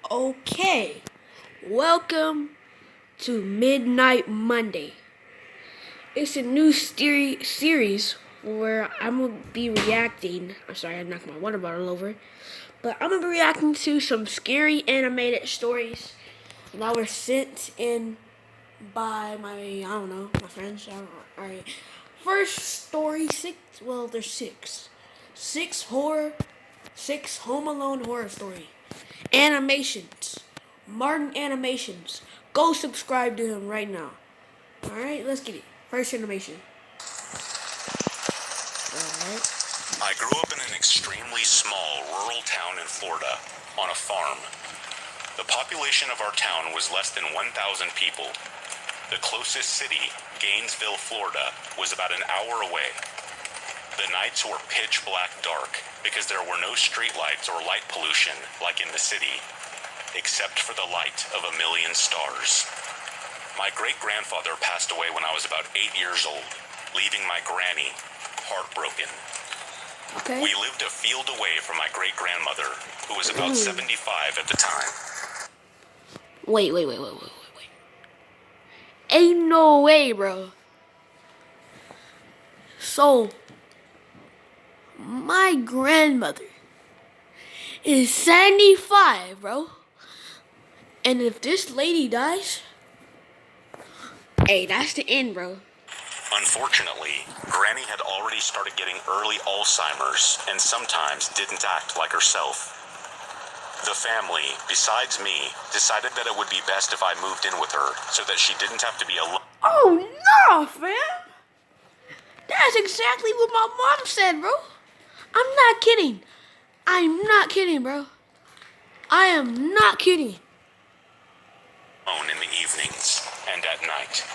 Okay, welcome to Midnight Monday. It's a new series where I'm gonna be reacting. I'm sorry, I knocked my water bottle over. But I'm gonna be reacting to some scary animated stories that were sent in by my friends. Alright. First story, six. Well, there's six. Six Home Alone horror story. Animations. Martin Animations. Go subscribe to him right now. Alright, let's get it. First animation. Alright. I grew up in an extremely small rural town in Florida, on a farm. The population of our town was less than 1,000 people. The closest city, Gainesville, Florida, was about an hour away. The nights were pitch black dark because there were no streetlights or light pollution like in the city, except for the light of a million stars. My great-grandfather passed away when I was about 8 years old, leaving my granny heartbroken. Okay. We lived a field away from my great-grandmother, who was about 75 at the time. Wait. Ain't no way, bro. So, my grandmother is 75, bro. And if this lady dies, hey, that's the end, bro. Unfortunately, Granny had already started getting early Alzheimer's and sometimes didn't act like herself. The family, besides me, decided that it would be best if I moved in with her so that she didn't have to be alone. Oh, no, fam. That's exactly what my mom said, bro. I'm not kidding. I'm not kidding, bro. I am not kidding. In the evenings and at night.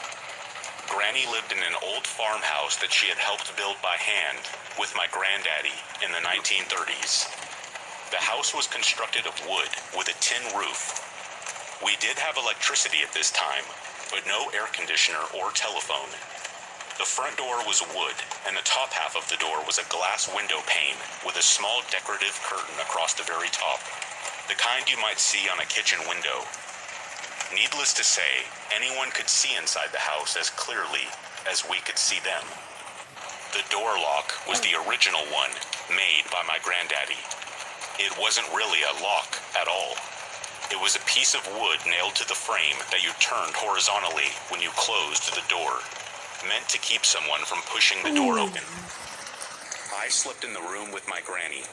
Granny lived in an old farmhouse that she had helped build by hand with my granddaddy in the 1930s. The house was constructed of wood with a tin roof. We did have electricity at this time, but no air conditioner or telephone. The front door was wood, and the top half of the door was a glass window pane with a small decorative curtain across the very top, the kind you might see on a kitchen window. Needless to say, anyone could see inside the house as clearly as we could see them. The door lock was the original one, made by my granddaddy. It wasn't really a lock at all. It was a piece of wood nailed to the frame that you turned horizontally when you closed the door, meant to keep someone from pushing the door open. I slept in the room with my granny.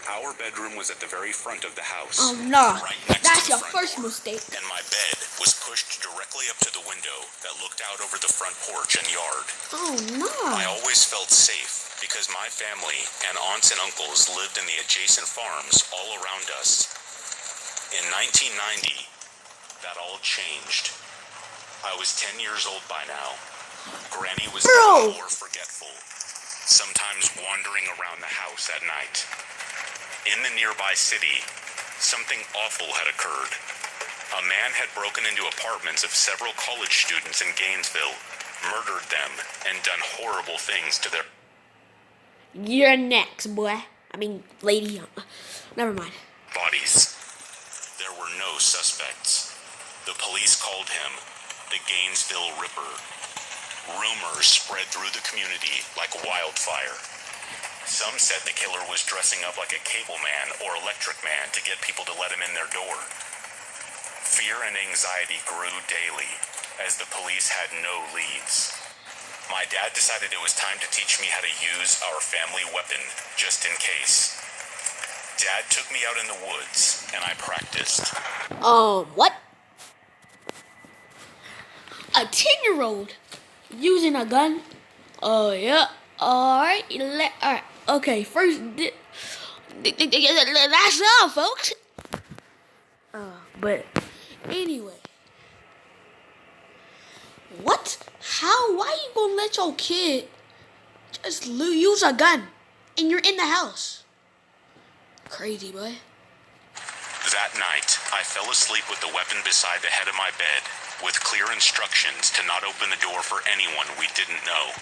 Our bedroom was at the very front of the house. Oh, no. Right next That's to the your front first door, mistake. and my bed was pushed directly up to the window that looked out over the front porch and yard. Oh, no. I always felt safe because my family and aunts and uncles lived in the adjacent farms all around us. In 1990, that all changed. I was 10 years old by now. Granny was getting more forgetful, sometimes wandering around the house at night. In the nearby city, something awful had occurred. A man had broken into apartments of several college students in Gainesville, murdered them, and done horrible things to their You're next, boy. Lady. Never mind. bodies. There were no suspects. The police called him the Gainesville Ripper. Rumors spread through the community like wildfire. Some said the killer was dressing up like a cable man or electric man to get people to let him in their door. Fear and anxiety grew daily as the police had no leads. My dad decided it was time to teach me how to use our family weapon, just in case. Dad took me out in the woods, and I practiced. What? A 10-year-old using a gun? Oh, yeah. Alright. Alright. Okay, first, that's all, folks. But anyway, what? How? Why you gonna let your kid just use a gun and you're in the house? Crazy, boy. That night, I fell asleep with the weapon beside the head of my bed, with clear instructions to not open the door for anyone we didn't know.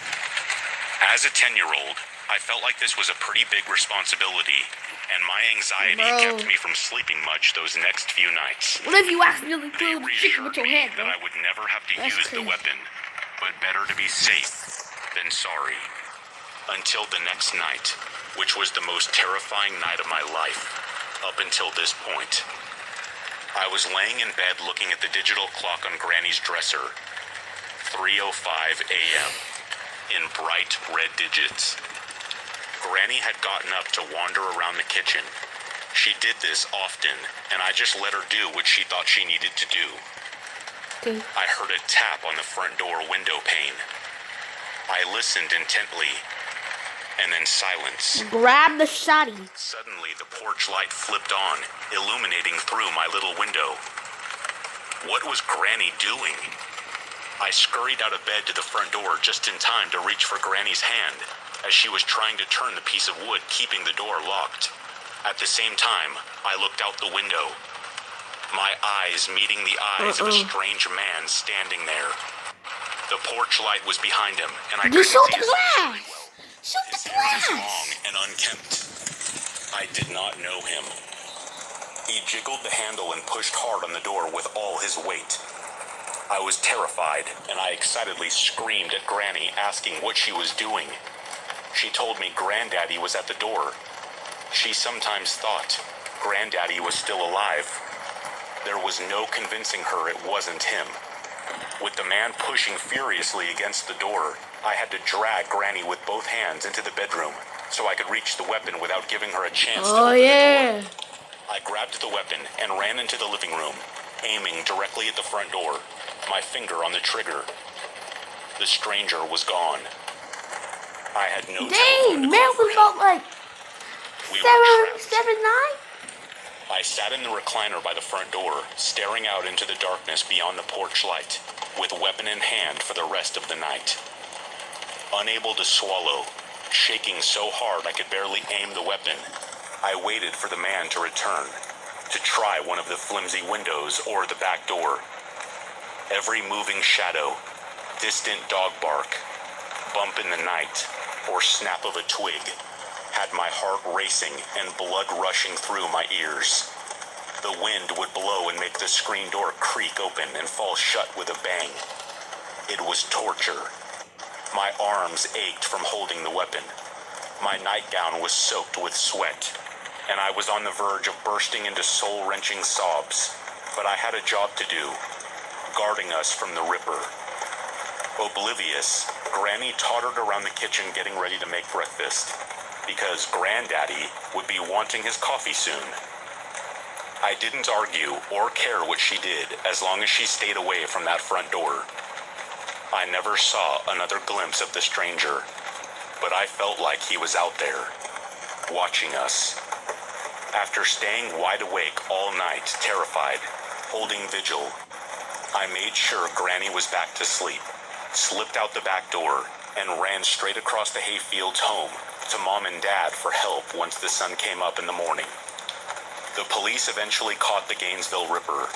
As a 10-year-old, I felt like this was a pretty big responsibility, and my anxiety kept me from sleeping much those next few nights. What if you accidentally They threw the chicken with reassured your me head, that bro? I would never have to That's use the crazy. weapon, but better to be safe than sorry. Until the next night, which was the most terrifying night of my life, up until this point. I was laying in bed looking at the digital clock on Granny's dresser, 3:05 a.m., in bright red digits. Granny had gotten up to wander around the kitchen. She did this often, and I just let her do what she thought she needed to do. Okay. I heard a tap on the front door window pane. I listened intently, and then silence. Grab the shotty. Suddenly, the porch light flipped on, illuminating through my little window. What was Granny doing? I scurried out of bed to the front door just in time to reach for Granny's hand, as she was trying to turn the piece of wood keeping the door locked. At the same time, I looked out the window, my eyes meeting the eyes of a strange man standing there. The porch light was behind him, and I couldn't Just shoot see the his face glass. very well. Shoot His the hair was glass. long and unkempt. I did not know him. He jiggled the handle and pushed hard on the door with all his weight. I was terrified, and I excitedly screamed at Granny, asking what she was doing. She told me Granddaddy was at the door. She sometimes thought Granddaddy was still alive. There was no convincing her it wasn't him. With the man pushing furiously against the door, I had to drag Granny with both hands into the bedroom so I could reach the weapon without giving her a chance to open the door. I grabbed the weapon and ran into the living room, aiming directly at the front door, my finger on the trigger. The stranger was gone. I had no Dang, man was about like We were trapped. 7, 9? I sat in the recliner by the front door, staring out into the darkness beyond the porch light, with weapon in hand for the rest of the night. Unable to swallow, shaking so hard I could barely aim the weapon, I waited for the man to return, to try one of the flimsy windows or the back door. Every moving shadow, distant dog bark, bump in the night, or snap of a twig, had my heart racing and blood rushing through my ears. The wind would blow and make the screen door creak open and fall shut with a bang. It was torture. My arms ached from holding the weapon. My nightgown was soaked with sweat, and I was on the verge of bursting into soul-wrenching sobs. But I had a job to do, guarding us from the Ripper. Oblivious, Granny tottered around the kitchen getting ready to make breakfast, because Granddaddy would be wanting his coffee soon. I didn't argue or care what she did as long as she stayed away from that front door. I never saw another glimpse of the stranger, but I felt like he was out there, watching us. After staying wide awake all night, terrified, holding vigil, I made sure Granny was back to sleep, slipped out the back door, and ran straight across the hayfields home to Mom and Dad for help once the sun came up in the morning. The police eventually caught the Gainesville Ripper,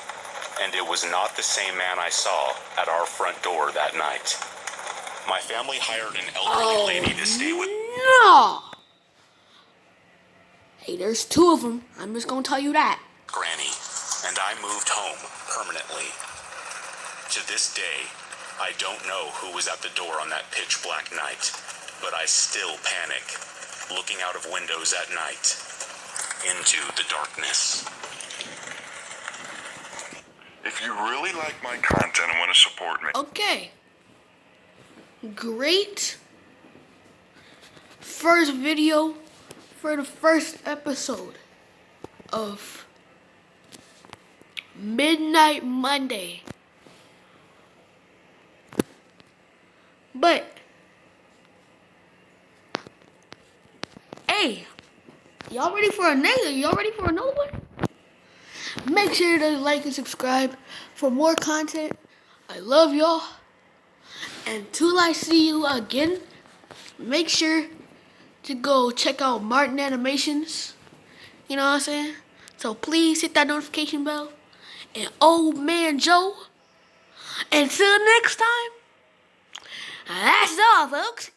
and it was not the same man I saw at our front door that night. My family hired an elderly lady to stay with No! Hey, there's 2 of them. I'm just gonna tell you that. Granny, and I moved home permanently. To this day, I don't know who was at the door on that pitch black night, but I still panic, looking out of windows at night, into the darkness. If you really like my content and want to support me. Okay. Great first video for the first episode of Midnight Monday. But hey, y'all ready for another one? Make sure to like and subscribe for more content. I love y'all. And till I see you again, make sure to go check out Martin Animations. You know what I'm saying? So please hit that notification bell. And Old Man Joe, until next time, that's all, folks.